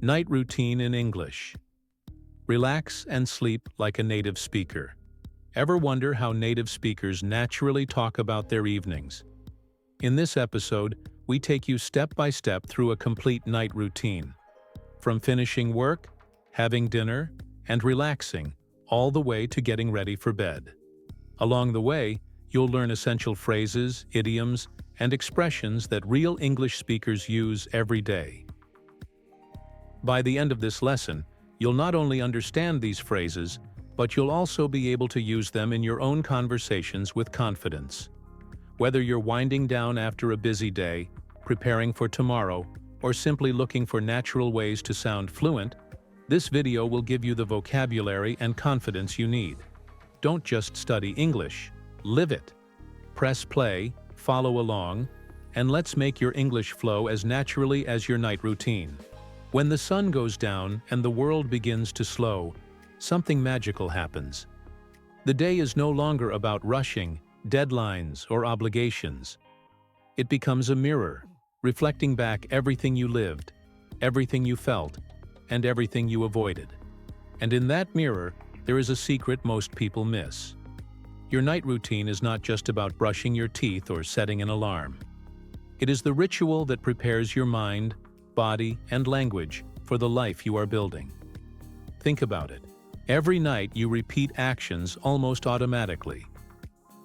Night routine in English. Relax and sleep like a native speaker. Ever wonder how native speakers naturally talk about their evenings? In this episode, we take you step by step through a complete night routine. From finishing work, having dinner, and relaxing, all the way to getting ready for bed. Along the way, you'll learn essential phrases, idioms, and expressions that real English speakers use every day. By the end of this lesson, you'll not only understand these phrases, but you'll also be able to use them in your own conversations with confidence. Whether you're winding down after a busy day, preparing for tomorrow, or simply looking for natural ways to sound fluent, this video will give you the vocabulary and confidence you need. Don't just study English, live it. Press play, follow along, and let's make your English flow as naturally as your night routine. When the sun goes down and the world begins to slow, something magical happens. The day is no longer about rushing, deadlines, or obligations. It becomes a mirror, reflecting back everything you lived, everything you felt, and everything you avoided. And in that mirror, there is a secret most people miss. Your night routine is not just about brushing your teeth or setting an alarm. It is the ritual that prepares your mind, body, and language for the life you are building. Think about it. Every night you repeat actions almost automatically.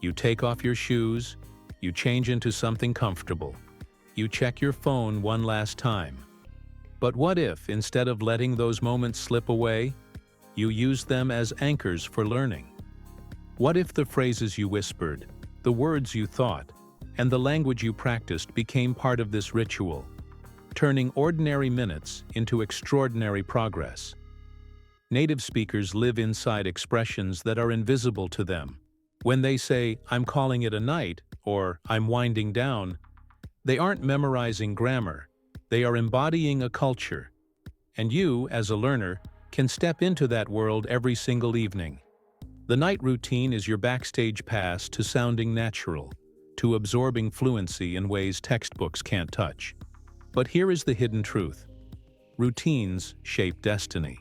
You take off your shoes, you change into something comfortable, you check your phone one last time. But what if, instead of letting those moments slip away, you used them as anchors for learning? What if the phrases you whispered, the words you thought, and the language you practiced became part of this ritual, turning ordinary minutes into extraordinary progress? Native speakers live inside expressions that are invisible to them. When they say, "I'm calling it a night," or "I'm winding down," they aren't memorizing grammar, they are embodying a culture. And you, as a learner, can step into that world every single evening. The night routine is your backstage pass to sounding natural, to absorbing fluency in ways textbooks can't touch. But here is the hidden truth. Routines shape destiny.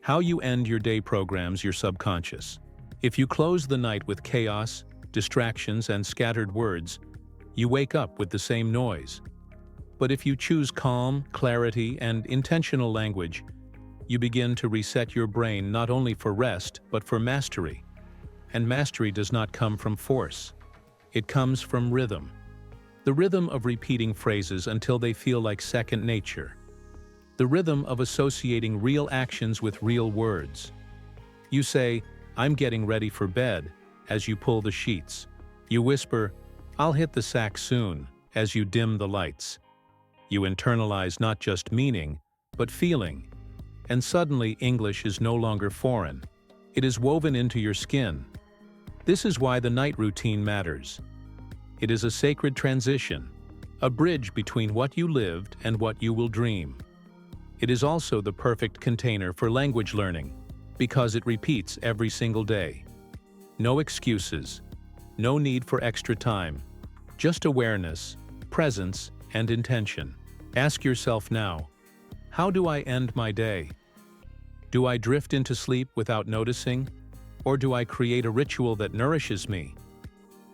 How you end your day programs your subconscious. If you close the night with chaos, distractions, and scattered words, you wake up with the same noise. But if you choose calm, clarity, and intentional language, you begin to reset your brain not only for rest, but for mastery. And mastery does not come from force. It comes from rhythm. The rhythm of repeating phrases until they feel like second nature. The rhythm of associating real actions with real words. You say, "I'm getting ready for bed," as you pull the sheets. You whisper, "I'll hit the sack soon," as you dim the lights. You internalize not just meaning, but feeling. And suddenly English is no longer foreign. It is woven into your skin. This is why the night routine matters. It is a sacred transition, a bridge between what you lived and what you will dream. It is also the perfect container for language learning, because it repeats every single day. No excuses, no need for extra time, just awareness, presence, and intention. Ask yourself now, how do I end my day? Do I drift into sleep without noticing? Or do I create a ritual that nourishes me?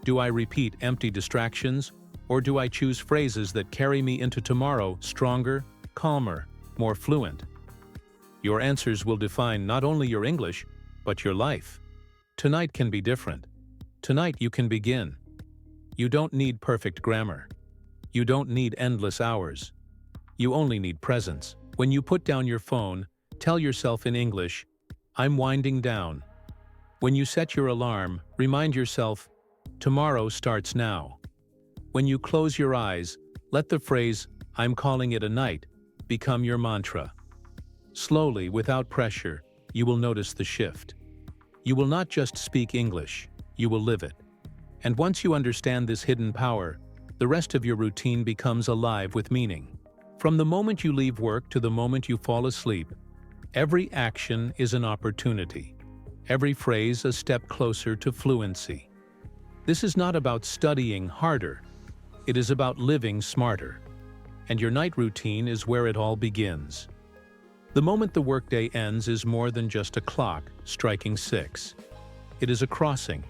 Do I repeat empty distractions? Or do I choose phrases that carry me into tomorrow stronger, calmer, more fluent? Your answers will define not only your English, but your life. Tonight can be different. Tonight you can begin. You don't need perfect grammar. You don't need endless hours. You only need presence. When you put down your phone, tell yourself in English, "I'm winding down." When you set your alarm, remind yourself, "Tomorrow starts now." When you close your eyes, let the phrase, "I'm calling it a night," become your mantra. Slowly, without pressure, you will notice the shift. You will not just speak English, you will live it. And once you understand this hidden power, the rest of your routine becomes alive with meaning. From the moment you leave work to the moment you fall asleep, every action is an opportunity. Every phrase a step closer to fluency. This is not about studying harder. It is about living smarter. And your night routine is where it all begins. The moment the workday ends is more than just a clock striking 6. It is a crossing,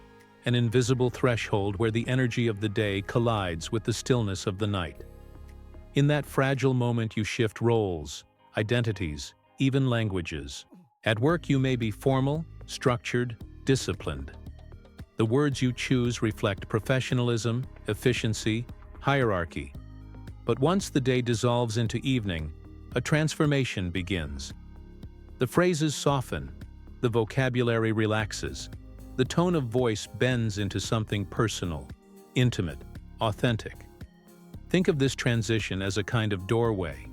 an invisible threshold where the energy of the day collides with the stillness of the night. In that fragile moment you shift roles, identities, even languages. At work you may be formal, structured, disciplined. The words you choose reflect professionalism, efficiency, hierarchy. But once the day dissolves into evening, a transformation begins. The phrases soften, the vocabulary relaxes, the tone of voice bends into something personal, intimate, authentic. Think of this transition as a kind of doorway.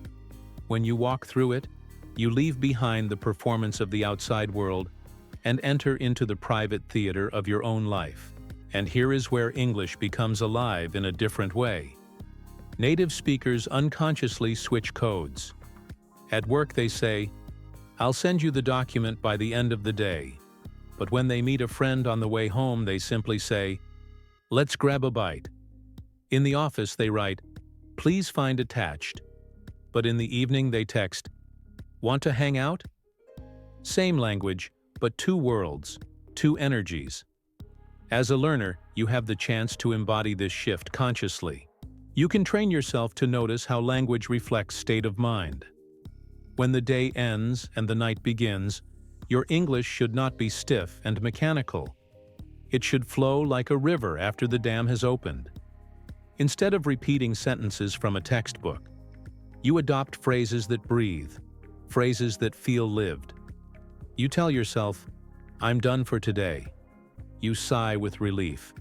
When you walk through it, you leave behind the performance of the outside world and enter into the private theater of your own life. And here is where English becomes alive in a different way. Native speakers unconsciously switch codes. At work they say, "I'll send you the document by the end of the day." But when they meet a friend on the way home, they simply say, "Let's grab a bite." In the office they write, "Please find attached." But in the evening they text, "Want to hang out?" Same language, but two worlds, two energies. As a learner, you have the chance to embody this shift consciously. You can train yourself to notice how language reflects state of mind. When the day ends and the night begins, your English should not be stiff and mechanical. It should flow like a river after the dam has opened. Instead of repeating sentences from a textbook, you adopt phrases that breathe, phrases that feel lived. You tell yourself, "I'm done for today." You sigh with relief.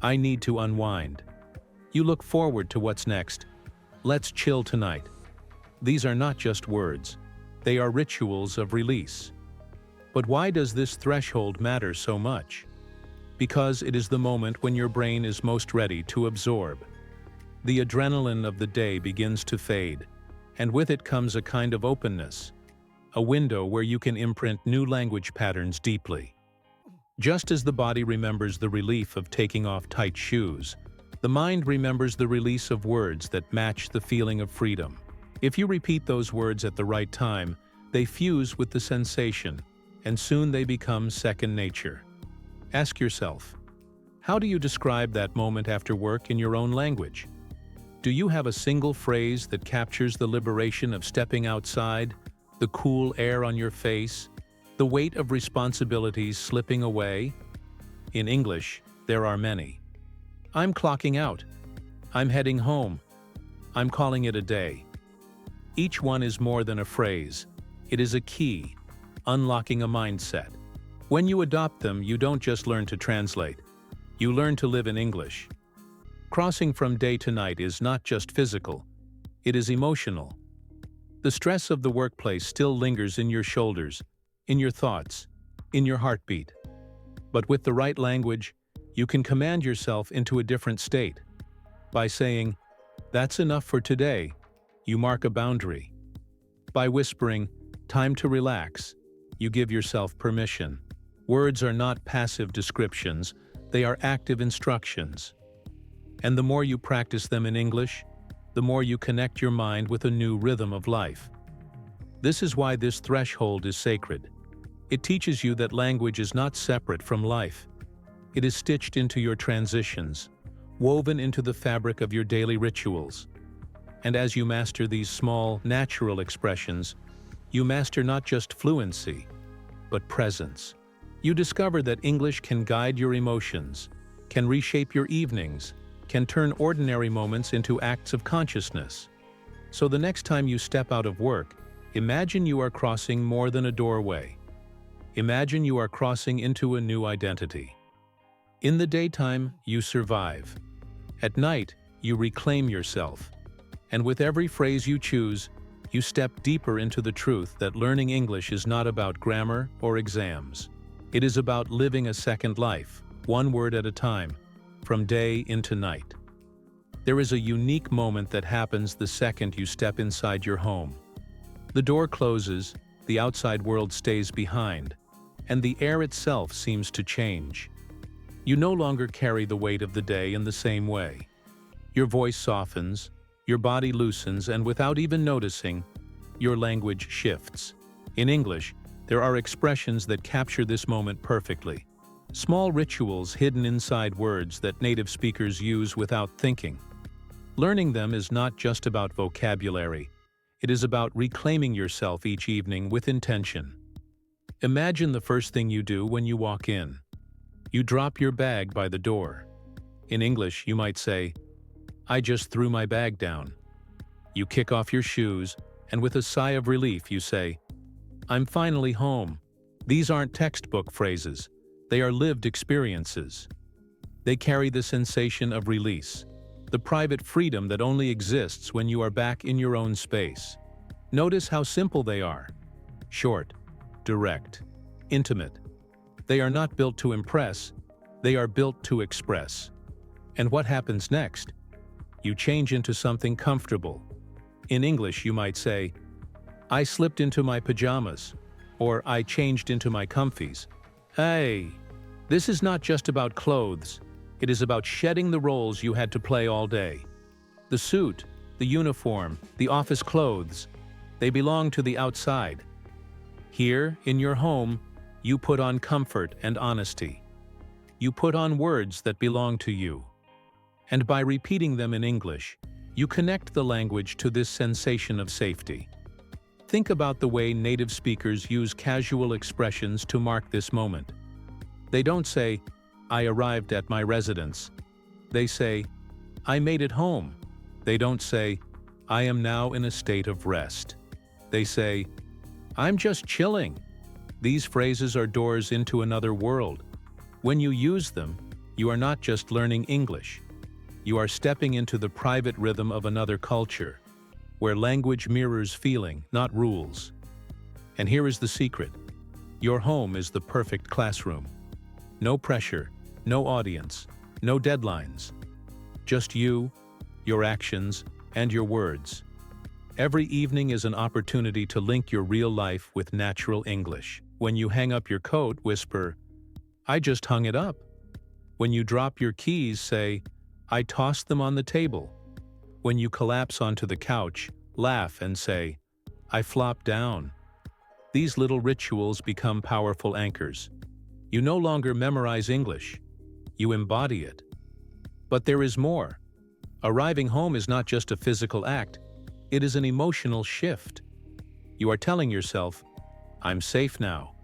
"I need to unwind." You look forward to what's next. "Let's chill tonight." These are not just words. They are rituals of release. But why does this threshold matter so much? Because it is the moment when your brain is most ready to absorb. The adrenaline of the day begins to fade, and with it comes a kind of openness, a window where you can imprint new language patterns deeply. Just as the body remembers the relief of taking off tight shoes, the mind remembers the release of words that match the feeling of freedom. If you repeat those words at the right time, they fuse with the sensation, and soon they become second nature. Ask yourself, how do you describe that moment after work in your own language? Do you have a single phrase that captures the liberation of stepping outside, the cool air on your face, the weight of responsibilities slipping away? In English, there are many. I'm clocking out. I'm heading home. I'm calling it a day. Each one is more than a phrase. It is a key, unlocking a mindset. When you adopt them, you don't just learn to translate. You learn to live in English. Crossing from day to night is not just physical. It is emotional. The stress of the workplace still lingers in your shoulders, in your thoughts, in your heartbeat. But with the right language, you can command yourself into a different state. By saying, "That's enough for today," you mark a boundary. By whispering, "Time to relax," you give yourself permission. Words are not passive descriptions, they are active instructions. And the more you practice them in English, the more you connect your mind with a new rhythm of life. This is why this threshold is sacred. It teaches you that language is not separate from life. It is stitched into your transitions, woven into the fabric of your daily rituals. And as you master these small, natural expressions, you master not just fluency, but presence. You discover that English can guide your emotions, can reshape your evenings, can turn ordinary moments into acts of consciousness. So the next time you step out of work, imagine you are crossing more than a doorway. Imagine you are crossing into a new identity. In the daytime, you survive. At night, you reclaim yourself. And with every phrase you choose, you step deeper into the truth that learning English is not about grammar or exams. It is about living a second life, one word at a time, from day into night. There is a unique moment that happens the second you step inside your home. The door closes, the outside world stays behind, and the air itself seems to change. You no longer carry the weight of the day in the same way. Your voice softens, your body loosens, and without even noticing, your language shifts. In English, there are expressions that capture this moment perfectly. Small rituals hidden inside words that native speakers use without thinking. Learning them is not just about vocabulary. It is about reclaiming yourself each evening with intention. Imagine the first thing you do when you walk in. You drop your bag by the door. In English, you might say, "I just threw my bag down." You kick off your shoes, and with a sigh of relief you say, "I'm finally home." These aren't textbook phrases. They are lived experiences. They carry the sensation of release, the private freedom that only exists when you are back in your own space. Notice how simple they are. Short, direct, intimate. They are not built to impress, they are built to express. And what happens next? You change into something comfortable. In English, you might say, "I slipped into my pajamas," or "I changed into my comfies." Hey, this is not just about clothes. It is about shedding the roles you had to play all day. The suit, the uniform, the office clothes, they belong to the outside. Here, in your home, you put on comfort and honesty. You put on words that belong to you. And by repeating them in English, you connect the language to this sensation of safety. Think about the way native speakers use casual expressions to mark this moment. They don't say, "I arrived at my residence." They say, "I made it home." They don't say, "I am now in a state of rest." They say, "I'm just chilling." These phrases are doors into another world. When you use them, you are not just learning English. You are stepping into the private rhythm of another culture, where language mirrors feeling, not rules. And here is the secret. Your home is the perfect classroom. No pressure, no audience, no deadlines. Just you, your actions, and your words. Every evening is an opportunity to link your real life with natural English. When you hang up your coat, whisper, "I just hung it up." When you drop your keys, say, "I tossed them on the table." When you collapse onto the couch, laugh and say, "I flopped down." These little rituals become powerful anchors. You no longer memorize English. You embody it. But there is more. Arriving home is not just a physical act. It is an emotional shift. You are telling yourself, "I'm safe now."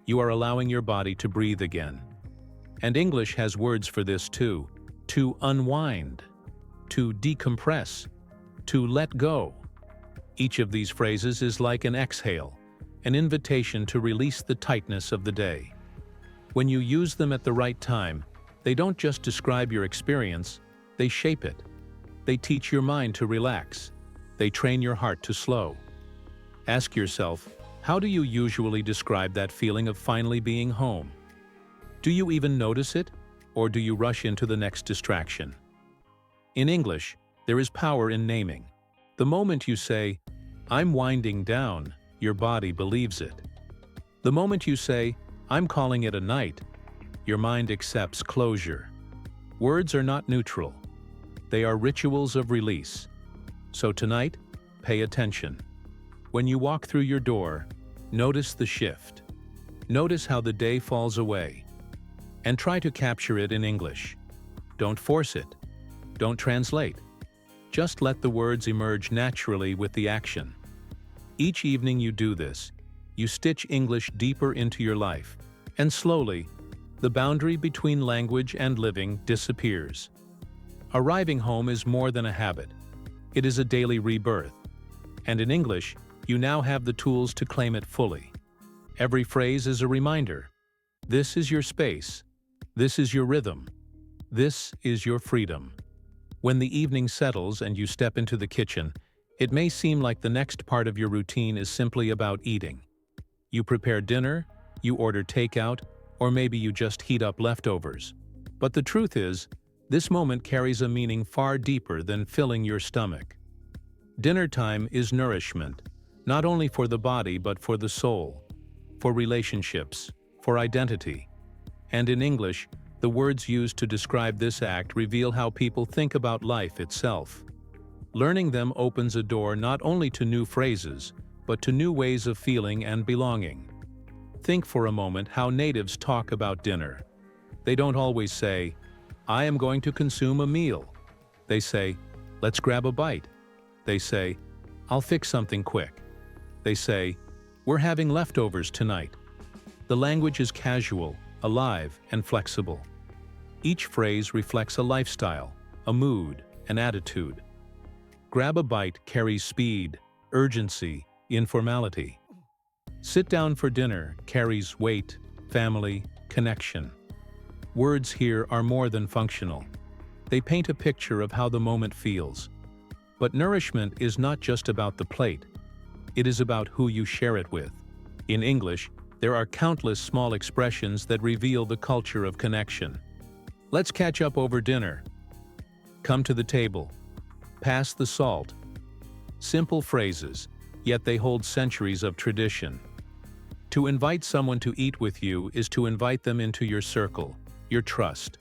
You are allowing your body to breathe again. And English has words for this too. To unwind, to decompress, to let go. Each of these phrases is like an exhale, an invitation to release the tightness of the day. When you use them at the right time, they don't just describe your experience, they shape it. They teach your mind to relax. They train your heart to slow. Ask yourself, how do you usually describe that feeling of finally being home? Do you even notice it? Or do you rush into the next distraction? In English, there is power in naming. The moment you say, "I'm winding down," your body believes it. The moment you say, "I'm calling it a night," your mind accepts closure. Words are not neutral. They are rituals of release. So tonight, pay attention. When you walk through your door, notice the shift. Notice how the day falls away. And try to capture it in English. Don't force it. Don't translate. Just let the words emerge naturally with the action. Each evening you do this, you stitch English deeper into your life, and slowly, the boundary between language and living disappears. Arriving home is more than a habit. It is a daily rebirth. And in English, you now have the tools to claim it fully. Every phrase is a reminder. This is your space. This is your rhythm. This is your freedom. When the evening settles and you step into the kitchen, it may seem like the next part of your routine is simply about eating. You prepare dinner, you order takeout, or maybe you just heat up leftovers. But the truth is, this moment carries a meaning far deeper than filling your stomach. Dinner time is nourishment, not only for the body but for the soul, for relationships, for identity. And in English, the words used to describe this act reveal how people think about life itself. Learning them opens a door not only to new phrases, but to new ways of feeling and belonging. Think for a moment how natives talk about dinner. They don't always say, "I am going to consume a meal." They say, "Let's grab a bite." They say, "I'll fix something quick." They say, "We're having leftovers tonight." The language is casual, alive, and flexible. Each phrase reflects a lifestyle, a mood, an attitude. Grab a bite carries speed, urgency, informality. Sit down for dinner carries weight, family, connection. Words here are more than functional. They paint a picture of how the moment feels. But nourishment is not just about the plate. It is about who you share it with. In English, there are countless small expressions that reveal the culture of connection. Let's catch up over dinner. Come to the table. Pass the salt. Simple phrases, yet they hold centuries of tradition. To invite someone to eat with you is to invite them into your circle, your trust.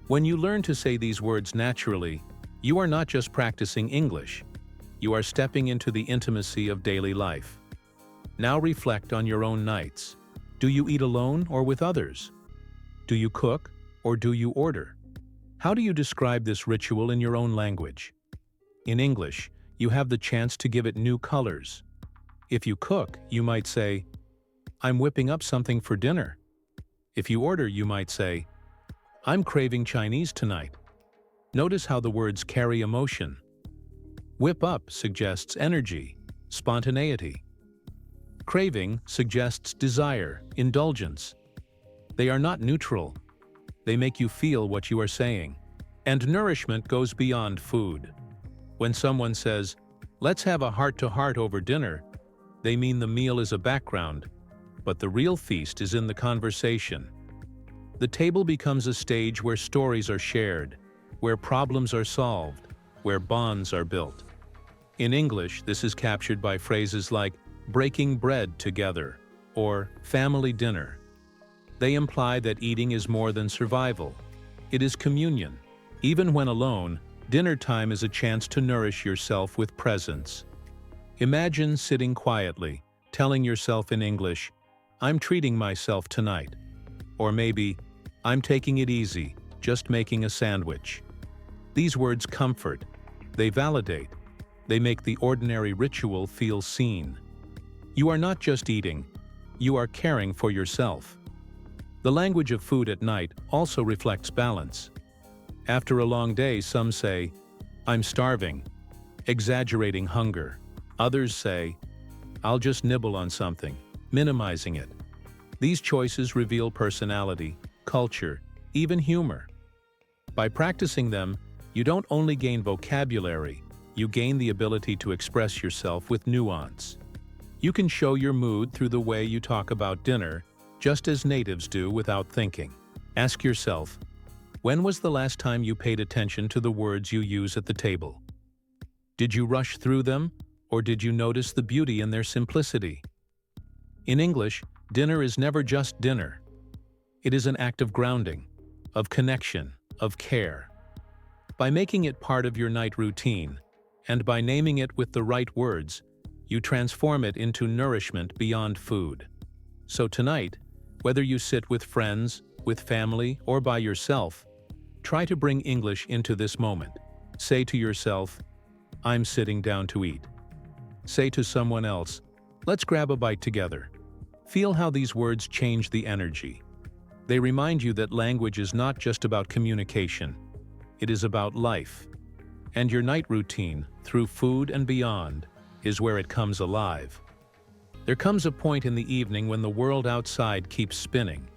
When you learn to say these words naturally, you are not just practicing English. You are stepping into the intimacy of daily life. Now reflect on your own nights. Do you eat alone or with others? Do you cook or do you order? How do you describe this ritual in your own language? In English, you have the chance to give it new colors. If you cook, you might say, "I'm whipping up something for dinner." If you order, you might say, "I'm craving Chinese tonight." Notice how the words carry emotion. Whip up suggests energy, spontaneity. Craving suggests desire, indulgence. They are not neutral. They make you feel what you are saying. And nourishment goes beyond food. When someone says, "Let's have a heart-to-heart over dinner," they mean the meal is a background, but the real feast is in the conversation. The table becomes a stage where stories are shared, where problems are solved, where bonds are built. In English, this is captured by phrases like breaking bread together or family dinner. They imply that eating is more than survival. It is communion. Even when alone, dinner time is a chance to nourish yourself with presence. Imagine sitting quietly, telling yourself in English, "I'm treating myself tonight." Or maybe, "I'm taking it easy, just making a sandwich." These words comfort. They validate. They make the ordinary ritual feel seen. You are not just eating. You are caring for yourself. The language of food at night also reflects balance. After a long day, some say, "I'm starving," exaggerating hunger. Others say, "I'll just nibble on something," minimizing it. These choices reveal personality, culture, even humor. By practicing them, you don't only gain vocabulary, you gain the ability to express yourself with nuance. You can show your mood through the way you talk about dinner, just as natives do without thinking. Ask yourself, when was the last time you paid attention to the words you use at the table? Did you rush through them, or did you notice the beauty in their simplicity? In English, dinner is never just dinner. It is an act of grounding, of connection, of care. By making it part of your night routine, and by naming it with the right words, you transform it into nourishment beyond food. So tonight, whether you sit with friends, with family, or by yourself, try to bring English into this moment. Say to yourself, "I'm sitting down to eat." Say to someone else, "Let's grab a bite together." Feel how these words change the energy. They remind you that language is not just about communication. It is about life. And your night routine, through food and beyond, is where it comes alive. There comes a point in the evening when the world outside keeps spinning.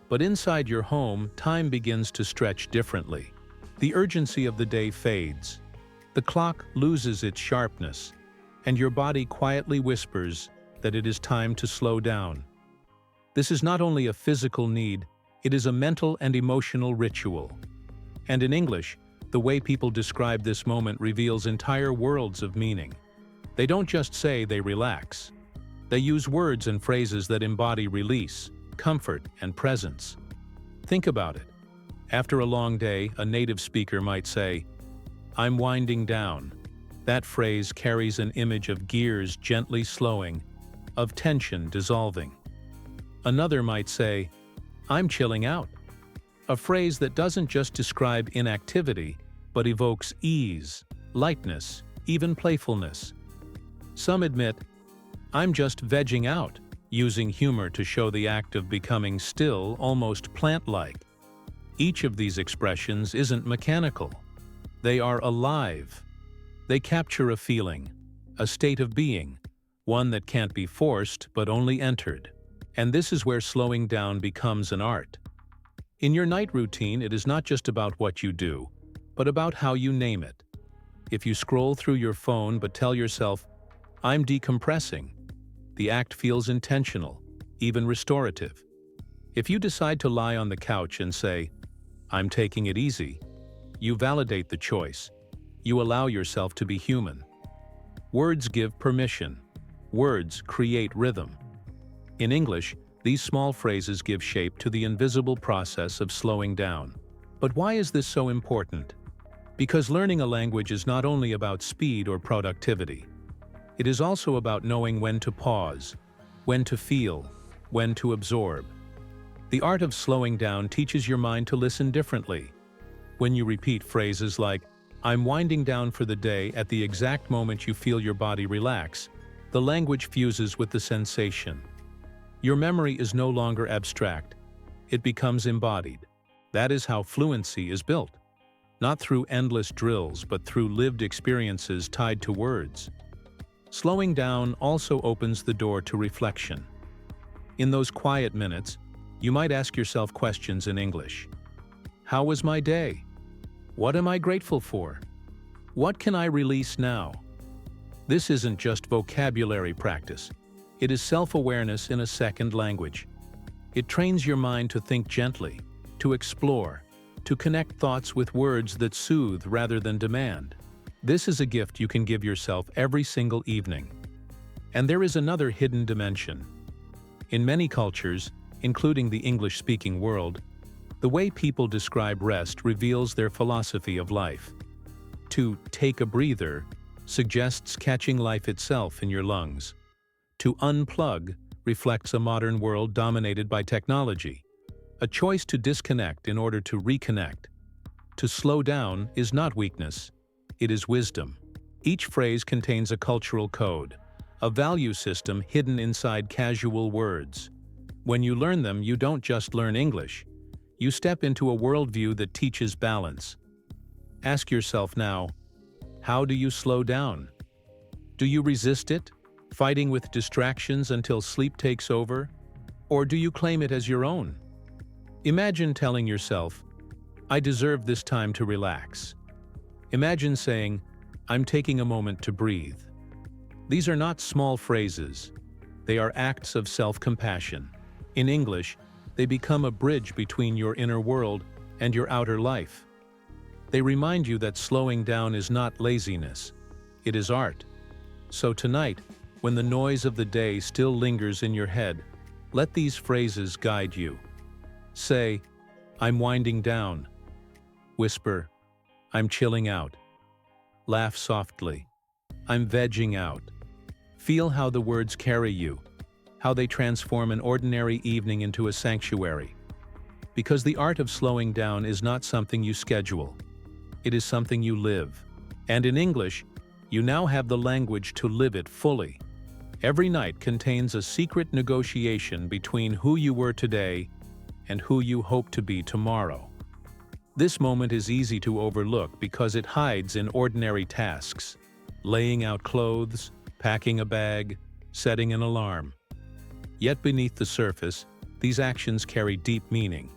But inside your home, time begins to stretch differently. The urgency of the day fades. The clock loses its sharpness, and your body quietly whispers that it is time to slow down. This is not only a physical need, it is a mental and emotional ritual. And in English, the way people describe this moment reveals entire worlds of meaning. They don't just say they relax. They use words and phrases that embody release, comfort, and presence. Think about it. After a long day, a native speaker might say, "I'm winding down." That phrase carries an image of gears gently slowing, of tension dissolving. Another might say, "I'm chilling out," a phrase that doesn't just describe inactivity, but evokes ease, lightness, even playfulness. Some admit, "I'm just vegging out," using humor to show the act of becoming still, almost plant-like. Each of these expressions isn't mechanical. They are alive. They capture a feeling, a state of being, one that can't be forced but only entered. And this is where slowing down becomes an art. In your night routine, it is not just about what you do, but about how you name it. If you scroll through your phone but tell yourself, "I'm decompressing," the act feels intentional, even restorative. If you decide to lie on the couch and say, "I'm taking it easy," you validate the choice. You allow yourself to be human. Words give permission. Words create rhythm. In English, these small phrases give shape to the invisible process of slowing down. But why is this so important? Because learning a language is not only about speed or productivity. It is also about knowing when to pause, when to feel, when to absorb. The art of slowing down teaches your mind to listen differently. When you repeat phrases like, "I'm winding down for the day" at the exact moment you feel your body relax, the language fuses with the sensation. Your memory is no longer abstract. It becomes embodied. That is how fluency is built. Not through endless drills, but through lived experiences tied to words. Slowing down also opens the door to reflection. In those quiet minutes, you might ask yourself questions in English. How was my day? What am I grateful for? What can I release now? This isn't just vocabulary practice. It is self-awareness in a second language. It trains your mind to think gently, to explore, to connect thoughts with words that soothe rather than demand. This is a gift you can give yourself every single evening. And there is another hidden dimension. In many cultures, including the English-speaking world, the way people describe rest reveals their philosophy of life. To take a breather suggests catching life itself in your lungs. To unplug reflects a modern world dominated by technology, a choice to disconnect in order to reconnect. To slow down is not weakness, it is wisdom. Each phrase contains a cultural code, a value system hidden inside casual words. When you learn them, you don't just learn English. You step into a worldview that teaches balance. Ask yourself now, how do you slow down? Do you resist it, fighting with distractions until sleep takes over? Or do you claim it as your own? Imagine telling yourself, "I deserve this time to relax." Imagine saying, "I'm taking a moment to breathe." These are not small phrases. They are acts of self-compassion. In English, they become a bridge between your inner world and your outer life. They remind you that slowing down is not laziness. It is art. So tonight, when the noise of the day still lingers in your head, let these phrases guide you. Say, "I'm winding down." Whisper, "I'm chilling out." Laugh softly, "I'm vegging out." Feel how the words carry you, how they transform an ordinary evening into a sanctuary. Because the art of slowing down is not something you schedule. It is something you live. And in English, you now have the language to live it fully. Every night contains a secret negotiation between who you were today and who you hope to be tomorrow. This moment is easy to overlook because it hides in ordinary tasks: laying out clothes, packing a bag, setting an alarm. Yet beneath the surface, these actions carry deep meaning.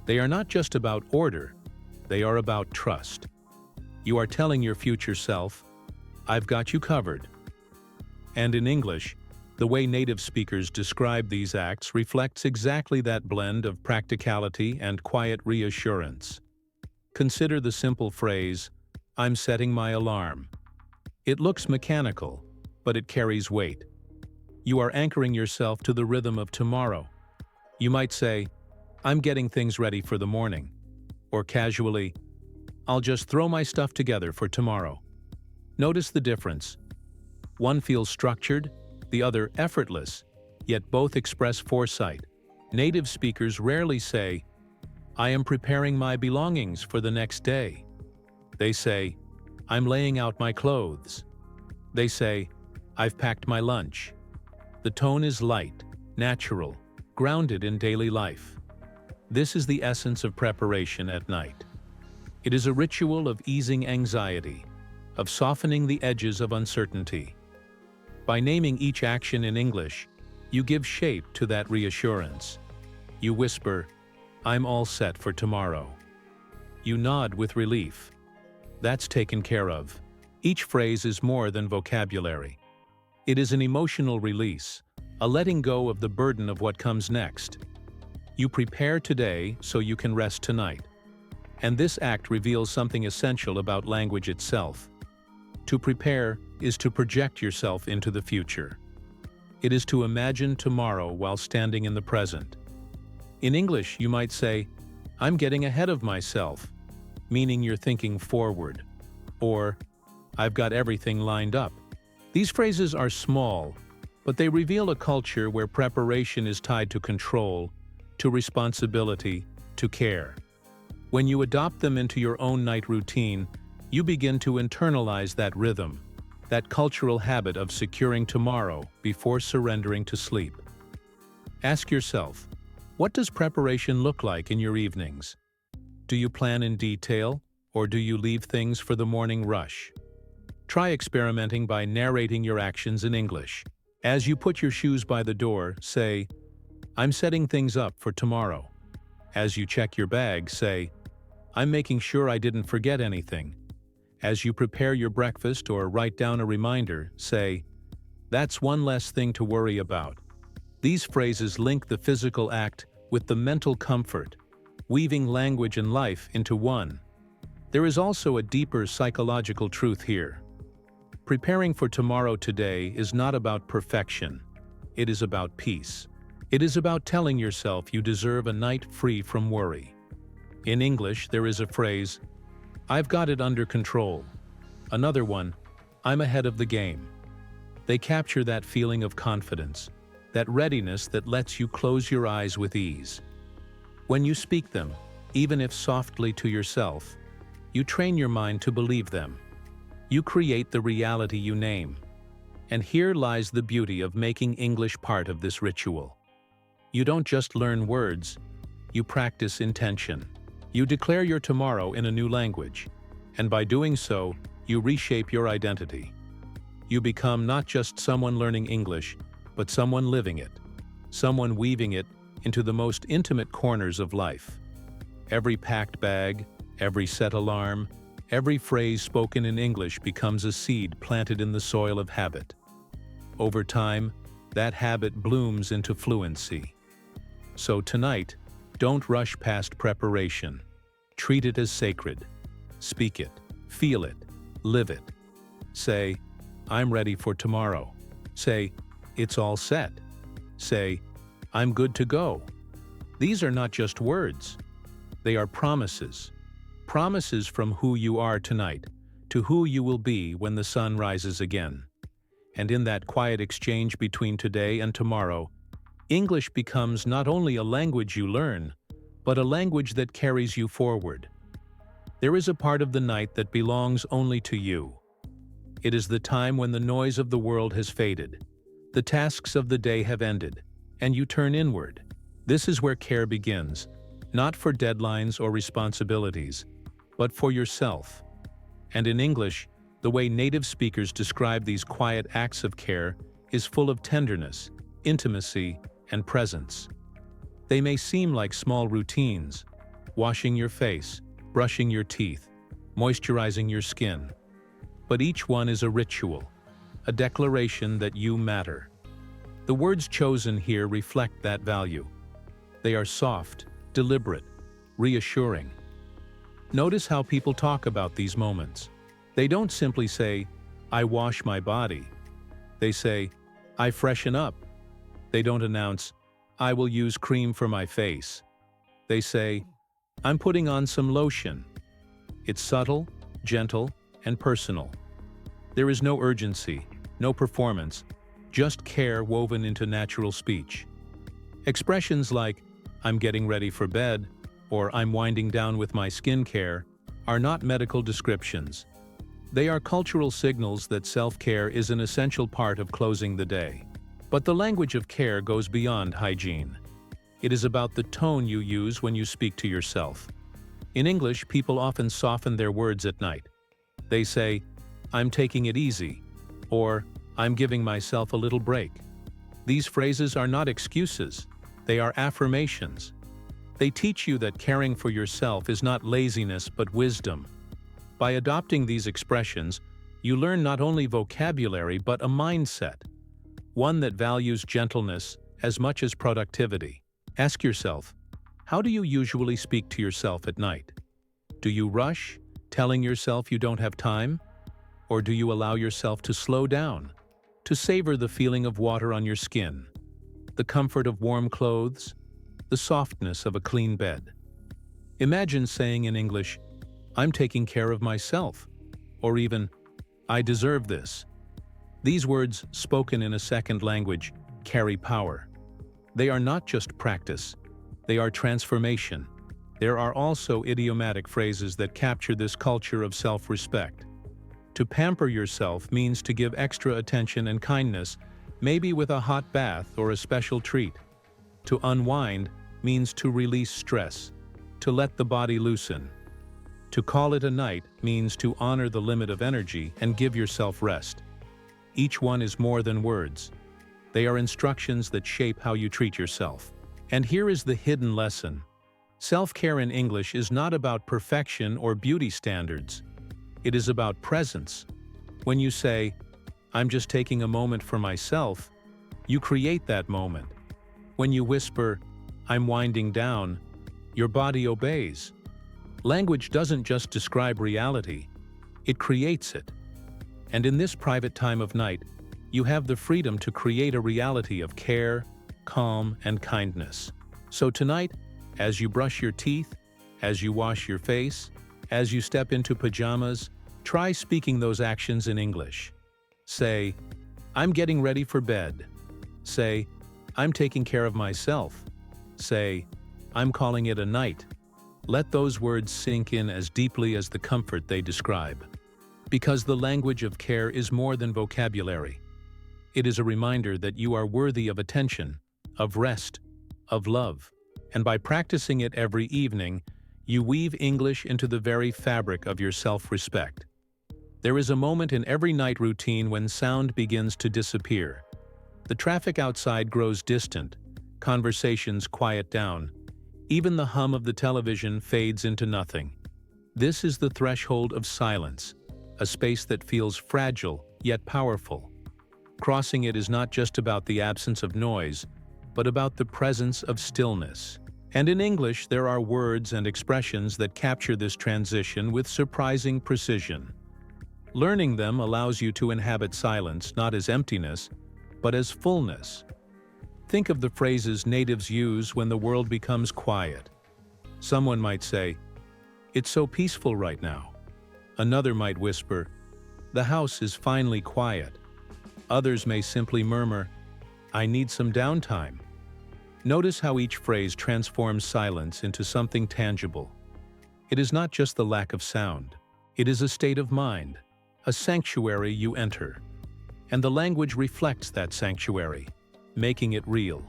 They are not just about order, they are about trust. You are telling your future self, "I've got you covered." And in English, the way native speakers describe these acts reflects exactly that blend of practicality and quiet reassurance. Consider the simple phrase, "I'm setting my alarm." It looks mechanical, but it carries weight. You are anchoring yourself to the rhythm of tomorrow. You might say, "I'm getting things ready for the morning," or casually, "I'll just throw my stuff together for tomorrow." Notice the difference. One feels structured, the other effortless, yet both express foresight. Native speakers rarely say, "I am preparing my belongings for the next day." They say, "I'm laying out my clothes." They say, "I've packed my lunch." The tone is light, natural, grounded in daily life. This is the essence of preparation at night. It is a ritual of easing anxiety, of softening the edges of uncertainty. By naming each action in English, you give shape to that reassurance. You whisper, "I'm all set for tomorrow." You nod with relief. That's taken care of. Each phrase is more than vocabulary. It is an emotional release, a letting go of the burden of what comes next. You prepare today so you can rest tonight. And this act reveals something essential about language itself. To prepare is to project yourself into the future. It is to imagine tomorrow while standing in the present. In English, you might say, "I'm getting ahead of myself," meaning you're thinking forward. Or, "I've got everything lined up." These phrases are small, but they reveal a culture where preparation is tied to control, to responsibility, to care. When you adopt them into your own night routine, you begin to internalize that rhythm, that cultural habit of securing tomorrow before surrendering to sleep. Ask yourself, what does preparation look like in your evenings? Do you plan in detail, or do you leave things for the morning rush? Try experimenting by narrating your actions in English. As you put your shoes by the door, say, "I'm setting things up for tomorrow." As you check your bag, say, "I'm making sure I didn't forget anything." As you prepare your breakfast or write down a reminder, say, "That's one less thing to worry about." These phrases link the physical act with the mental comfort, weaving language and life into one. There is also a deeper psychological truth here. Preparing for tomorrow today is not about perfection. It is about peace. It is about telling yourself you deserve a night free from worry. In English, there is a phrase, "I've got it under control." Another one, "I'm ahead of the game." They capture that feeling of confidence, that readiness that lets you close your eyes with ease. When you speak them, even if softly to yourself, you train your mind to believe them. You create the reality you name. And here lies the beauty of making English part of this ritual. You don't just learn words, you practice intention. You declare your tomorrow in a new language, and by doing so, you reshape your identity. You become not just someone learning English, but someone living it, someone weaving it into the most intimate corners of life. Every packed bag, every set alarm, every phrase spoken in English becomes a seed planted in the soil of habit. Over time, that habit blooms into fluency. So tonight, don't rush past preparation. Treat it as sacred. Speak it, feel it, live it. Say, "I'm ready for tomorrow." Say, "It's all set." Say, "I'm good to go." These are not just words. They are promises. Promises from who you are tonight to who you will be when the sun rises again. And in that quiet exchange between today and tomorrow, English becomes not only a language you learn, but a language that carries you forward. There is a part of the night that belongs only to you. It is the time when the noise of the world has faded, the tasks of the day have ended, and you turn inward. This is where care begins, not for deadlines or responsibilities, but for yourself. And in English, the way native speakers describe these quiet acts of care is full of tenderness, intimacy, and presence. They may seem like small routines, washing your face, brushing your teeth, moisturizing your skin. But each one is a ritual, a declaration that you matter. The words chosen here reflect that value. They are soft, deliberate, reassuring. Notice how people talk about these moments. They don't simply say, "I wash my body." They say, "I freshen up." They don't announce, "I will use cream for my face." They say, "I'm putting on some lotion." It's subtle, gentle, and personal. There is no urgency, no performance, just care woven into natural speech. Expressions like, "I'm getting ready for bed," or "I'm winding down with my skincare," are not medical descriptions. They are cultural signals that self-care is an essential part of closing the day. But the language of care goes beyond hygiene. It is about the tone you use when you speak to yourself. In English, people often soften their words at night. They say, "I'm taking it easy," or "I'm giving myself a little break." These phrases are not excuses, they are affirmations. They teach you that caring for yourself is not laziness but wisdom. By adopting these expressions, you learn not only vocabulary but a mindset, one that values gentleness as much as productivity. Ask yourself, how do you usually speak to yourself at night? Do you rush, telling yourself you don't have time? Or do you allow yourself to slow down, to savor the feeling of water on your skin, the comfort of warm clothes, the softness of a clean bed? Imagine saying in English, "I'm taking care of myself," or even, "I deserve this." These words, spoken in a second language, carry power. They are not just practice, they are transformation. There are also idiomatic phrases that capture this culture of self-respect. To pamper yourself means to give extra attention and kindness, maybe with a hot bath or a special treat. To unwind means to release stress, to let the body loosen. To call it a night means to honor the limit of energy and give yourself rest. Each one is more than words. They are instructions that shape how you treat yourself. And here is the hidden lesson. Self-care in English is not about perfection or beauty standards. It is about presence. When you say, "I'm just taking a moment for myself," you create that moment. When you whisper, "I'm winding down," your body obeys. Language doesn't just describe reality, it creates it. And in this private time of night, you have the freedom to create a reality of care, calm, and kindness. So tonight, as you brush your teeth, as you wash your face, as you step into pajamas, try speaking those actions in English. Say, "I'm getting ready for bed." Say, "I'm taking care of myself." Say, "I'm calling it a night." Let those words sink in as deeply as the comfort they describe. Because the language of care is more than vocabulary. It is a reminder that you are worthy of attention, of rest, of love. And by practicing it every evening, you weave English into the very fabric of your self-respect. There is a moment in every night routine when sound begins to disappear. The traffic outside grows distant, conversations quiet down, even the hum of the television fades into nothing. This is the threshold of silence, a space that feels fragile yet powerful. Crossing it is not just about the absence of noise, but about the presence of stillness. And in English, there are words and expressions that capture this transition with surprising precision. Learning them allows you to inhabit silence not as emptiness, but as fullness. Think of the phrases natives use when the world becomes quiet. Someone might say, "It's so peaceful right now." Another might whisper, "The house is finally quiet." Others may simply murmur, "I need some downtime." Notice how each phrase transforms silence into something tangible. It is not just the lack of sound. It is a state of mind, a sanctuary you enter. And the language reflects that sanctuary, making it real.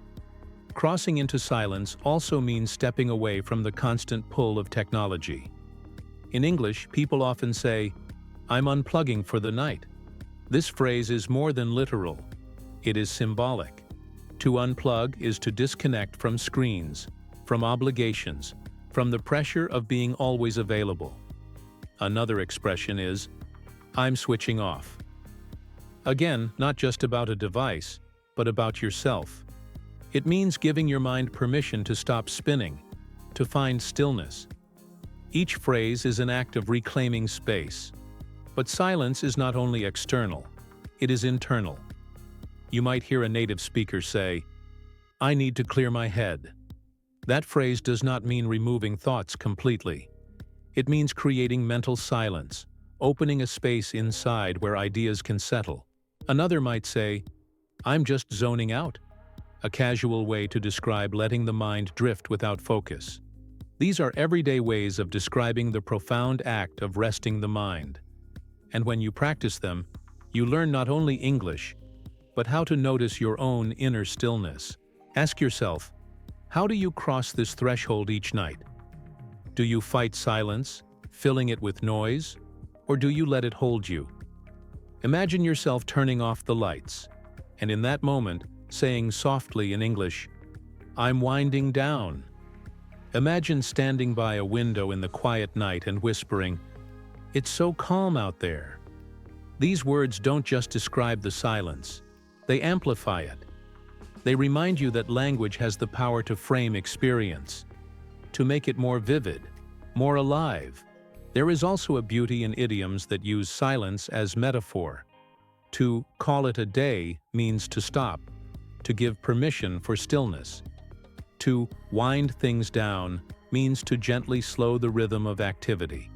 Crossing into silence also means stepping away from the constant pull of technology. In English, people often say, "I'm unplugging for the night." This phrase is more than literal. It is symbolic. To unplug is to disconnect from screens, from obligations, from the pressure of being always available. Another expression is, "I'm switching off." Again, not just about a device, but about yourself. It means giving your mind permission to stop spinning, to find stillness. Each phrase is an act of reclaiming space. But silence is not only external, it is internal. You might hear a native speaker say, "I need to clear my head." That phrase does not mean removing thoughts completely. It means creating mental silence, opening a space inside where ideas can settle. Another might say, I'm just zoning out, a casual way to describe letting the mind drift without focus. These are everyday ways of describing the profound act of resting the mind. And when you practice them, you learn not only English, but how to notice your own inner stillness. Ask yourself, how do you cross this threshold each night? Do you fight silence, filling it with noise, or do you let it hold you? Imagine yourself turning off the lights, and in that moment, saying softly in English, I'm winding down. Imagine standing by a window in the quiet night and whispering, it's so calm out there. These words don't just describe the silence, they amplify it. They remind you that language has the power to frame experience, to make it more vivid, more alive. There is also a beauty in idioms that use silence as metaphor. To call it a day means to stop, to give permission for stillness. To wind things down means to gently slow the rhythm of activity.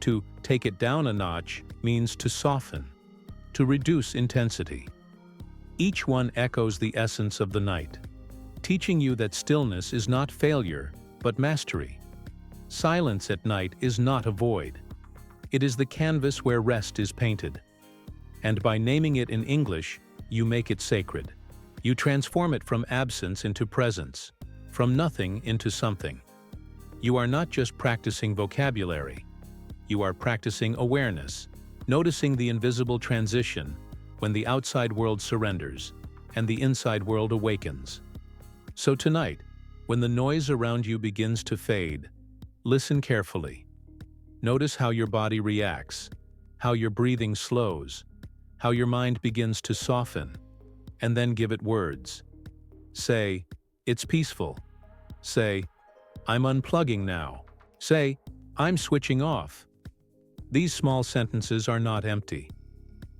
To take it down a notch means to soften, to reduce intensity. Each one echoes the essence of the night, teaching you that stillness is not failure, but mastery. Silence at night is not a void. It is the canvas where rest is painted. And by naming it in English, you make it sacred. You transform it from absence into presence, from nothing into something. You are not just practicing vocabulary. You are practicing awareness, noticing the invisible transition when the outside world surrenders and the inside world awakens. So tonight, when the noise around you begins to fade, listen carefully. Notice how your body reacts, how your breathing slows, how your mind begins to soften, and then give it words. Say, it's peaceful. Say, I'm unplugging now. Say, I'm switching off. These small sentences are not empty.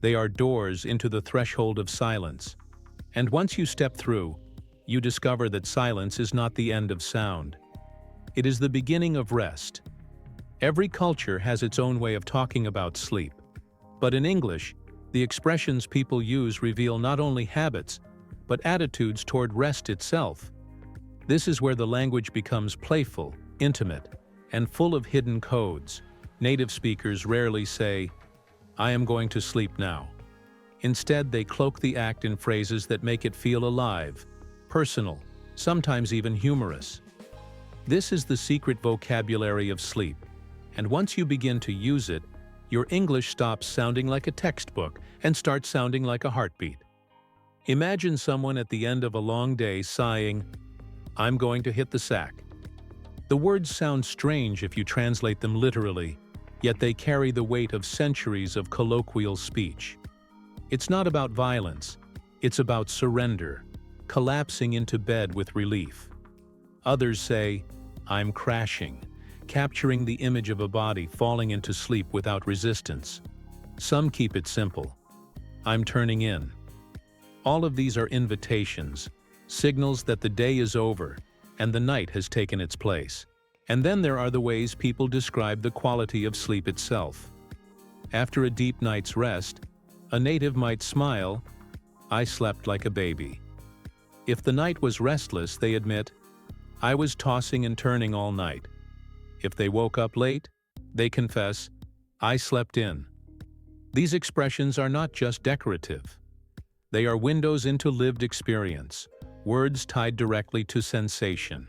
They are doors into the threshold of silence. And once you step through, you discover that silence is not the end of sound. It is the beginning of rest. Every culture has its own way of talking about sleep. But in English, the expressions people use reveal not only habits, but attitudes toward rest itself. This is where the language becomes playful, intimate, and full of hidden codes. Native speakers rarely say, I am going to sleep now. Instead, they cloak the act in phrases that make it feel alive, personal, sometimes even humorous. This is the secret vocabulary of sleep, and once you begin to use it, your English stops sounding like a textbook and starts sounding like a heartbeat. Imagine someone at the end of a long day sighing, I'm going to hit the sack. The words sound strange if you translate them literally, yet they carry the weight of centuries of colloquial speech. It's not about violence, it's about surrender, collapsing into bed with relief. Others say, I'm crashing, capturing the image of a body falling into sleep without resistance. Some keep it simple. I'm turning in. All of these are invitations, signals that the day is over and the night has taken its place. And then there are the ways people describe the quality of sleep itself. After a deep night's rest, a native might smile, I slept like a baby. If the night was restless, they admit, I was tossing and turning all night. If they woke up late, they confess, I slept in. These expressions are not just decorative. They are windows into lived experience, words tied directly to sensation.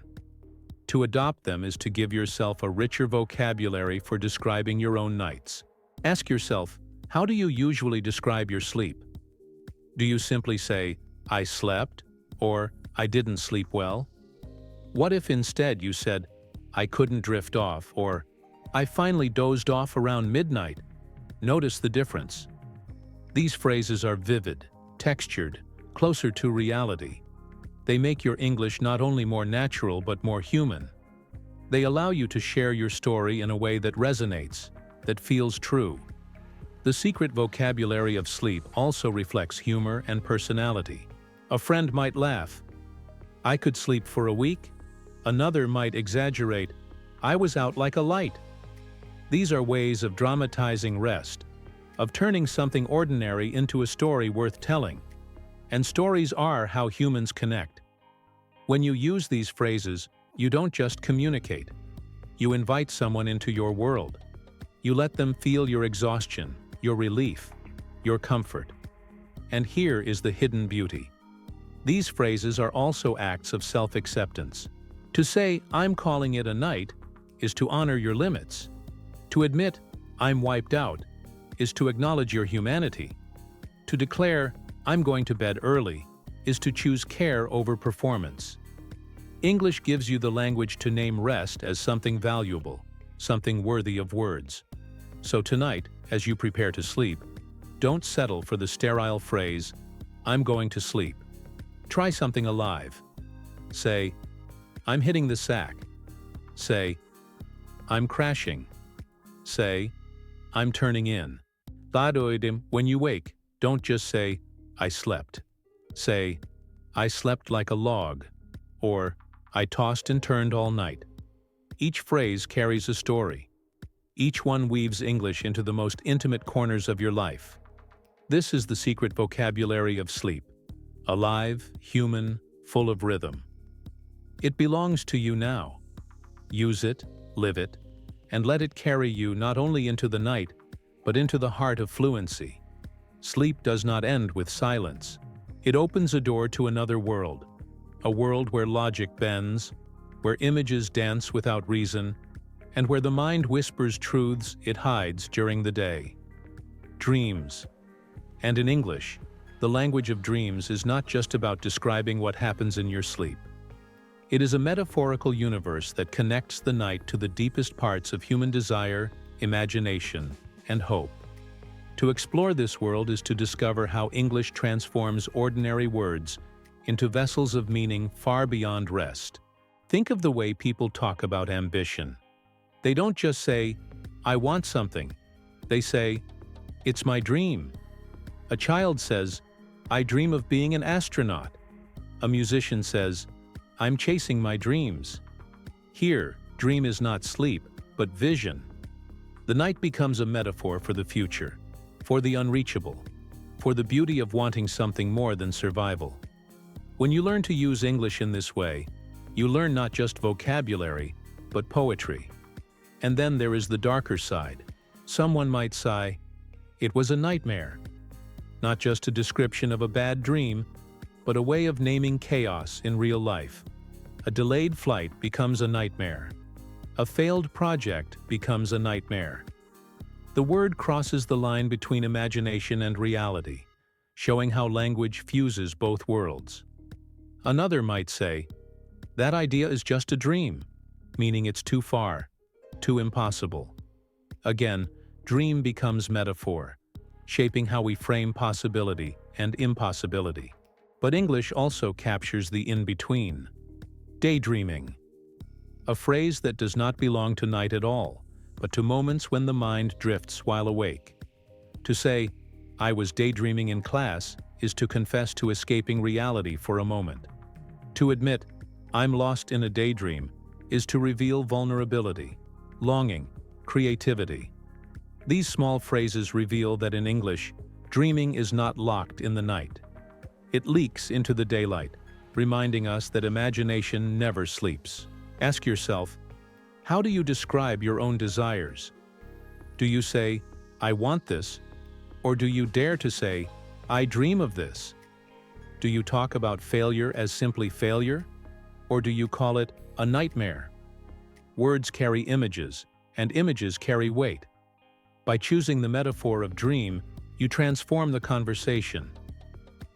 To adopt them is to give yourself a richer vocabulary for describing your own nights. Ask yourself, how do you usually describe your sleep? Do you simply say, I slept, or I didn't sleep well? What if instead you said, I couldn't drift off, or I finally dozed off around midnight? Notice the difference. These phrases are vivid, textured, closer to reality. They make your English not only more natural but more human. They allow you to share your story in a way that resonates, that feels true. The secret vocabulary of sleep also reflects humor and personality. A friend might laugh, I could sleep for a week. Another might exaggerate, I was out like a light. These are ways of dramatizing rest, of turning something ordinary into a story worth telling. And stories are how humans connect. When you use these phrases, you don't just communicate. You invite someone into your world. You let them feel your exhaustion, your relief, your comfort. And here is the hidden beauty. These phrases are also acts of self-acceptance. To say, "I'm calling it a night," is to honor your limits. To admit, "I'm wiped out," is to acknowledge your humanity. To declare, "I'm going to bed early," is to choose care over performance. English gives you the language to name rest as something valuable, something worthy of words. So tonight, as you prepare to sleep, don't settle for the sterile phrase, "I'm going to sleep." Try something alive. Say, "I'm hitting the sack." Say, "I'm crashing." Say, "I'm turning in." When you wake, don't just say, "I slept." Say, "I slept like a log," or "I tossed and turned all night." Each phrase carries a story. Each one weaves English into the most intimate corners of your life. This is the secret vocabulary of sleep. Alive, human, full of rhythm. It belongs to you now. Use it, live it, and let it carry you not only into the night, but into the heart of fluency. Sleep does not end with silence. It opens a door to another world, a world where logic bends, where images dance without reason, and where the mind whispers truths it hides during the day. Dreams. And in English, the language of dreams is not just about describing what happens in your sleep. It is a metaphorical universe that connects the night to the deepest parts of human desire, imagination, and hope. To explore this world is to discover how English transforms ordinary words into vessels of meaning far beyond rest. Think of the way people talk about ambition. They don't just say, "I want something." They say, "It's my dream." A child says, "I dream of being an astronaut." A musician says, "I'm chasing my dreams." Here, dream is not sleep, but vision. The night becomes a metaphor for the future, for the unreachable, for the beauty of wanting something more than survival. When you learn to use English in this way, you learn not just vocabulary, but poetry. And then there is the darker side. Someone might sigh, "It was a nightmare." Not just a description of a bad dream, but a way of naming chaos in real life. A delayed flight becomes a nightmare. A failed project becomes a nightmare. The word crosses the line between imagination and reality, showing how language fuses both worlds. Another might say, "That idea is just a dream," meaning it's too far, too impossible. Again, dream becomes metaphor, shaping how we frame possibility and impossibility. But English also captures the in-between. Daydreaming. A phrase that does not belong to night at all, but to moments when the mind drifts while awake. To say, "I was daydreaming in class," is to confess to escaping reality for a moment. To admit, "I'm lost in a daydream," is to reveal vulnerability, longing, creativity. These small phrases reveal that in English, dreaming is not locked in the night. It leaks into the daylight, reminding us that imagination never sleeps. Ask yourself, how do you describe your own desires? Do you say, "I want this," or do you dare to say, "I dream of this"? Do you talk about failure as simply failure, or do you call it a nightmare? Words carry images, and images carry weight. By choosing the metaphor of dream, you transform the conversation.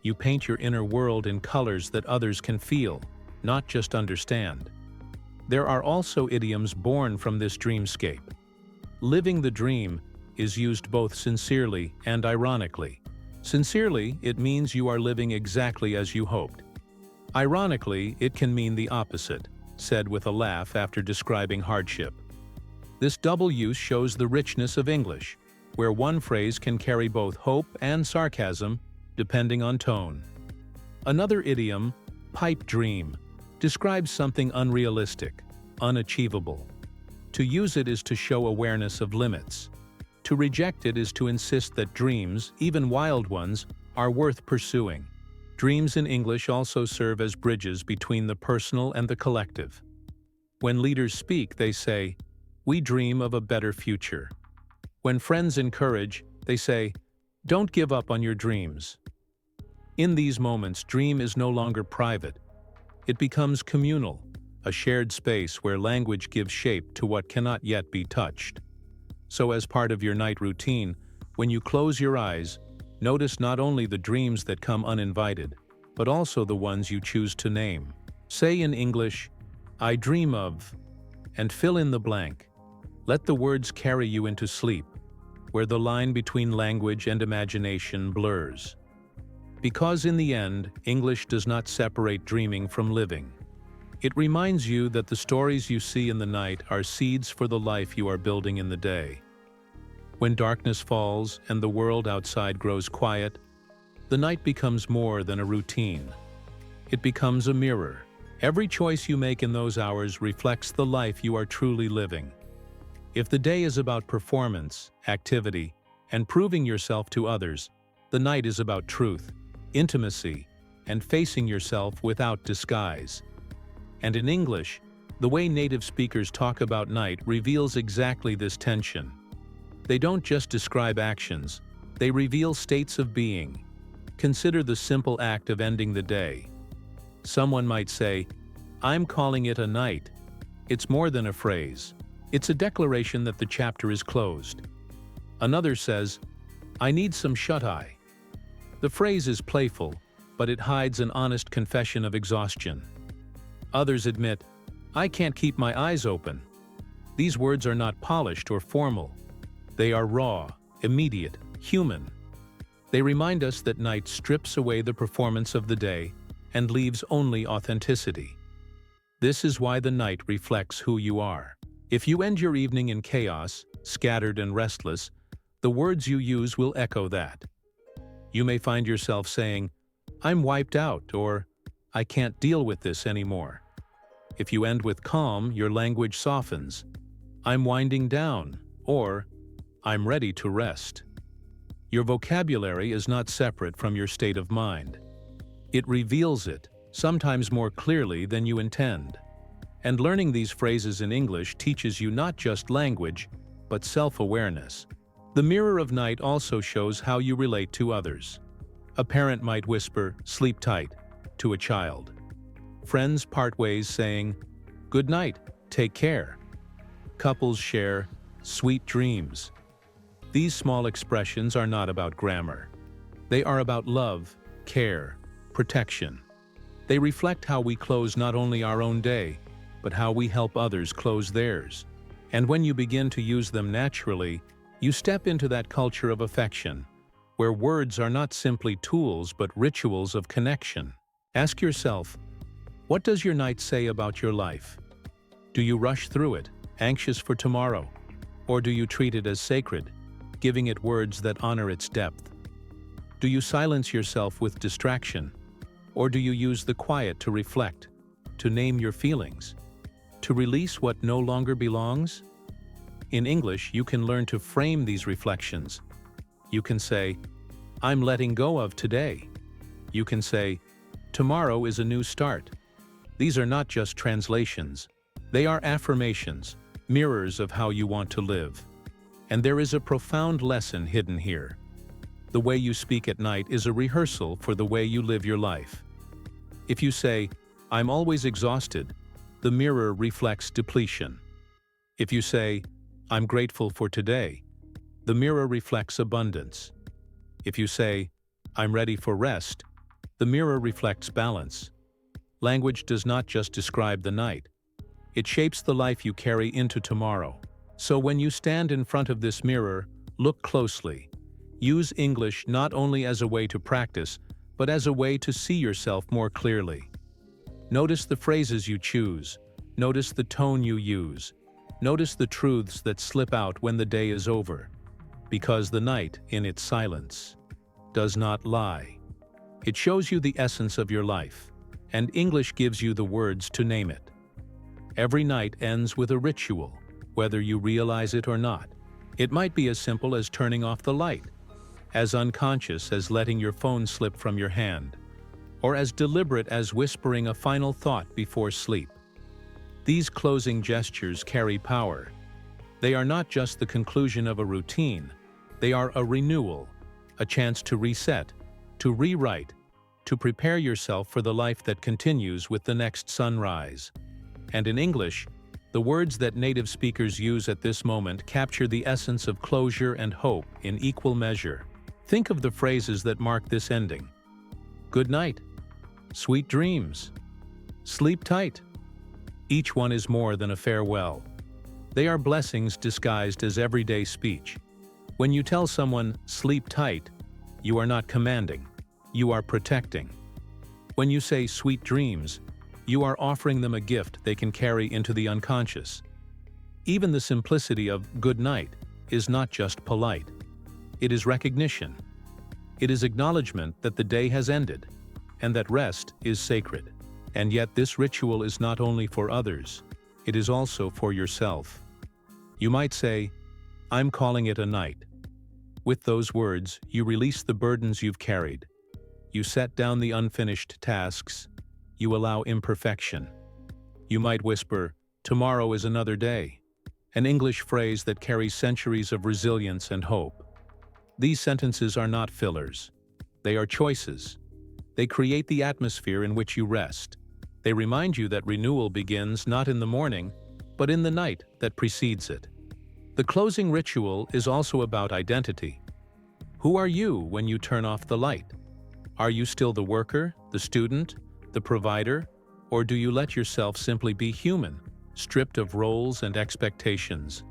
You paint your inner world in colors that others can feel, not just understand. There are also idioms born from this dreamscape. Living the dream is used both sincerely and ironically. Sincerely, it means you are living exactly as you hoped. Ironically, it can mean the opposite, said with a laugh after describing hardship. This double use shows the richness of English, where one phrase can carry both hope and sarcasm, depending on tone. Another idiom, pipe dream, describes something unrealistic, unachievable. To use it is to show awareness of limits. To reject it is to insist that dreams, even wild ones, are worth pursuing. Dreams in English also serve as bridges between the personal and the collective. When leaders speak, they say, "We dream of a better future." When friends encourage, they say, "Don't give up on your dreams." In these moments, dream is no longer private. It becomes communal, a shared space where language gives shape to what cannot yet be touched. So as part of your night routine, when you close your eyes, notice not only the dreams that come uninvited, but also the ones you choose to name. Say in English, "I dream of," and fill in the blank. Let the words carry you into sleep, where the line between language and imagination blurs. Because in the end, English does not separate dreaming from living. It reminds you that the stories you see in the night are seeds for the life you are building in the day. When darkness falls and the world outside grows quiet, the night becomes more than a routine. It becomes a mirror. Every choice you make in those hours reflects the life you are truly living. If the day is about performance, activity, and proving yourself to others, the night is about truth, intimacy, and facing yourself without disguise. And in English, the way native speakers talk about night reveals exactly this tension. They don't just describe actions, they reveal states of being. Consider the simple act of ending the day. Someone might say, "I'm calling it a night." It's more than a phrase. It's a declaration that the chapter is closed. Another says, "I need some shut-eye." The phrase is playful, but it hides an honest confession of exhaustion. Others admit, "I can't keep my eyes open." These words are not polished or formal. They are raw, immediate, human. They remind us that night strips away the performance of the day and leaves only authenticity. This is why the night reflects who you are. If you end your evening in chaos, scattered and restless, the words you use will echo that. You may find yourself saying, "I'm wiped out," or "I can't deal with this anymore." If you end with calm, your language softens. "I'm winding down," or "I'm ready to rest." Your vocabulary is not separate from your state of mind. It reveals it, sometimes more clearly than you intend. And learning these phrases in English teaches you not just language, but self-awareness. The mirror of night also shows how you relate to others. A parent might whisper, "Sleep tight," to a child. Friends part ways saying, "Good night, take care." Couples share, "Sweet dreams." These small expressions are not about grammar. They are about love, care, protection. They reflect how we close not only our own day, but how we help others close theirs. And when you begin to use them naturally, you step into that culture of affection, where words are not simply tools but rituals of connection. Ask yourself, what does your night say about your life? Do you rush through it, anxious for tomorrow? Or do you treat it as sacred, giving it words that honor its depth? Do you silence yourself with distraction? Or do you use the quiet to reflect, to name your feelings, to release what no longer belongs? In English, you can learn to frame these reflections. You can say, "I'm letting go of today." You can say, "Tomorrow is a new start." These are not just translations. They are affirmations, mirrors of how you want to live. And there is a profound lesson hidden here. The way you speak at night is a rehearsal for the way you live your life. If you say, "I'm always exhausted," the mirror reflects depletion. If you say, "I'm grateful for today," the mirror reflects abundance. If you say, "I'm ready for rest," the mirror reflects balance. Language does not just describe the night. It shapes the life you carry into tomorrow. So when you stand in front of this mirror, look closely. Use English not only as a way to practice, but as a way to see yourself more clearly. Notice the phrases you choose. Notice the tone you use. Notice the truths that slip out when the day is over. Because the night, in its silence, does not lie. It shows you the essence of your life, and English gives you the words to name it. Every night ends with a ritual, whether you realize it or not. It might be as simple as turning off the light, as unconscious as letting your phone slip from your hand, or as deliberate as whispering a final thought before sleep. These closing gestures carry power. They are not just the conclusion of a routine, they are a renewal, a chance to reset, to rewrite, to prepare yourself for the life that continues with the next sunrise. And in English, the words that native speakers use at this moment capture the essence of closure and hope in equal measure. Think of the phrases that mark this ending. Good night. Sweet dreams. Sleep tight. Each one is more than a farewell. They are blessings disguised as everyday speech. When you tell someone, sleep tight, you are not commanding, you are protecting. When you say sweet dreams, you are offering them a gift they can carry into the unconscious. Even the simplicity of good night is not just polite. It is recognition. It is acknowledgement that the day has ended, and that rest is sacred. And yet this ritual is not only for others, it is also for yourself. You might say, I'm calling it a night. With those words, you release the burdens you've carried. You set down the unfinished tasks. You allow imperfection. You might whisper, tomorrow is another day, an English phrase that carries centuries of resilience and hope. These sentences are not fillers. They are choices. They create the atmosphere in which you rest. They remind you that renewal begins not in the morning, but in the night that precedes it. The closing ritual is also about identity. Who are you when you turn off the light? Are you still the worker, the student, the provider, or do you let yourself simply be human, stripped of roles and expectations?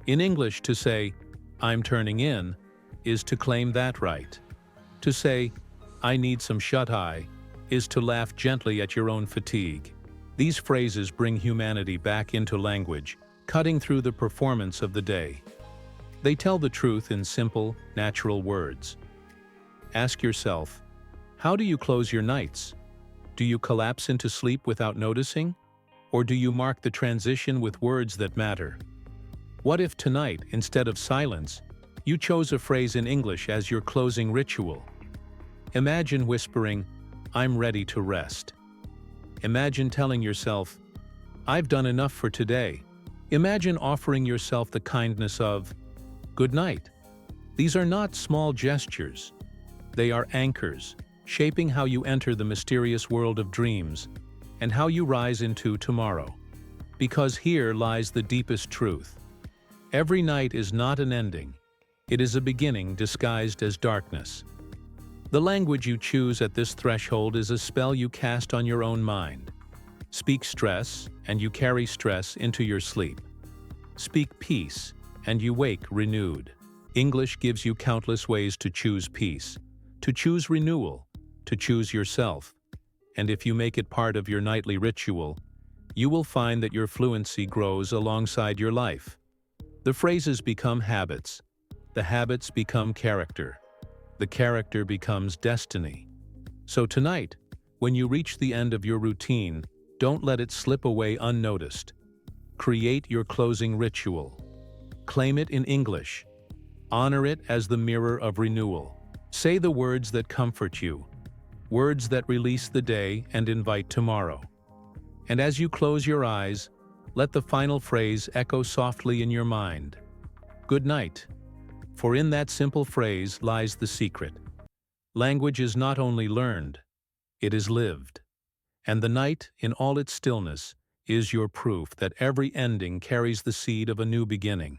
In English, to say, I'm turning in, is to claim that right. To say, I need some shut-eye, is to laugh gently at your own fatigue. These phrases bring humanity back into language, cutting through the performance of the day. They tell the truth in simple, natural words. Ask yourself, how do you close your nights? Do you collapse into sleep without noticing? Or do you mark the transition with words that matter? What if tonight, instead of silence, you chose a phrase in English as your closing ritual? Imagine whispering, I'm ready to rest. Imagine telling yourself, I've done enough for today. Imagine offering yourself the kindness of, good night. These are not small gestures. They are anchors, shaping how you enter the mysterious world of dreams and how you rise into tomorrow. Because here lies the deepest truth. Every night is not an ending. It is a beginning disguised as darkness. The language you choose at this threshold is a spell you cast on your own mind. Speak stress, and you carry stress into your sleep. Speak peace, and you wake renewed. English gives you countless ways to choose peace, to choose renewal, to choose yourself. And if you make it part of your nightly ritual, you will find that your fluency grows alongside your life. The phrases become habits. The habits become character. The character becomes destiny. So tonight, when you reach the end of your routine, don't let it slip away unnoticed. Create your closing ritual. Claim it in English. Honor it as the mirror of renewal. Say the words that comfort you, words that release the day and invite tomorrow. And as you close your eyes, let the final phrase echo softly in your mind. Good night. For in that simple phrase lies the secret. Language is not only learned, it is lived. And the night, in all its stillness, is your proof that every ending carries the seed of a new beginning.